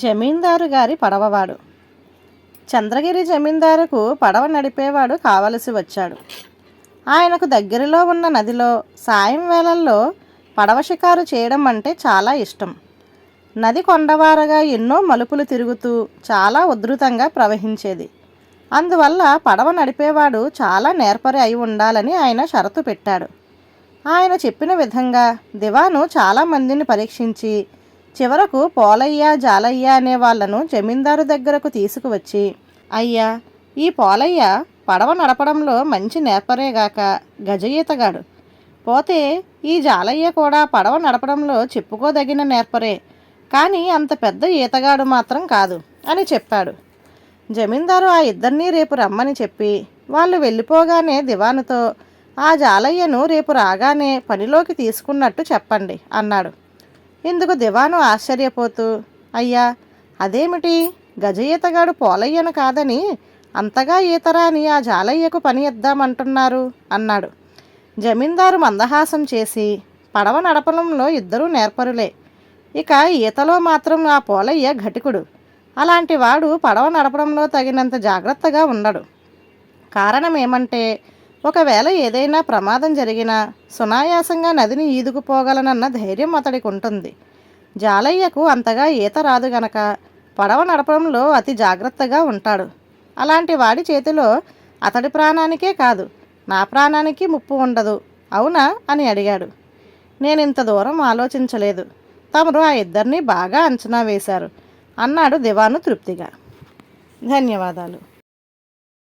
జమీందారు గారి పడవవాడు. చంద్రగిరి జమీందారుకు పడవ నడిపేవాడు కావలసి వచ్చాడు. ఆయనకు దగ్గరలో ఉన్న నదిలో సాయం వేళల్లో పడవ షికారు చేయడం అంటే చాలా ఇష్టం. నది కొండవారగా ఎన్నో మలుపులు తిరుగుతూ చాలా ఉధృతంగా ప్రవహించేది. అందువల్ల పడవ నడిపేవాడు చాలా నేర్పరి అయి ఉండాలని ఆయన షరతు పెట్టాడు. ఆయన చెప్పిన విధంగా దివాను చాలామందిని పరీక్షించి చివరకు పోలయ్య జాలయ్య అనే వాళ్లను జమీందారు దగ్గరకు తీసుకువచ్చి, అయ్యా, ఈ పోలయ్య పడవ నడపడంలో మంచి నేర్పరేగాక గజఈతగాడు. పోతే ఈ జాలయ్య కూడా పడవ నడపడంలో చెప్పుకోదగిన నేర్పరే, కానీ అంత పెద్ద ఈతగాడు మాత్రం కాదు అని చెప్పాడు. జమీందారు ఆ ఇద్దరినీ రేపు రమ్మని చెప్పి వాళ్ళు వెళ్ళిపోగానే దివానుతో, ఆ జాలయ్యను రేపు రాగానే పనిలోకి తీసుకున్నట్టు చెప్పండి అన్నాడు. ఇందుకు దివాను ఆశ్చర్యపోతూ, అయ్యా, అదేమిటి, గజ ఈతగాడు పోలయ్యను కాదని అంతగా ఈతరాని ఆ జాలయ్యకు పని ఇద్దామంటున్నారు అన్నాడు. జమీందారు మందహాసం చేసి, పడవ నడపడంలో ఇద్దరూ నేర్పరులే, ఇక ఈతలో మాత్రం ఆ పోలయ్య ఘటికుడు. అలాంటి వాడు పడవ నడపడంలో తగినంత జాగ్రత్తగా ఉండడు. కారణం ఏమంటే, ఒకవేళ ఏదైనా ప్రమాదం జరిగినా సునాయాసంగా నదిని ఈదుకుపోగలనన్న ధైర్యం అతడికి ఉంటుంది. జాలయ్యకు అంతగా ఈత రాదు గనక పడవ నడపడంలో అతి జాగ్రత్తగా ఉంటాడు. అలాంటి వాడి చేతిలో అతడి ప్రాణానికే కాదు, నా ప్రాణానికి ముప్పు ఉండదు, అవునా అని అడిగాడు. నేనింత దూరం ఆలోచించలేదు. తమరు ఆ ఇద్దరినీ బాగా అంచనా వేశారు అన్నాడు దివాను తృప్తిగా. ధన్యవాదాలు.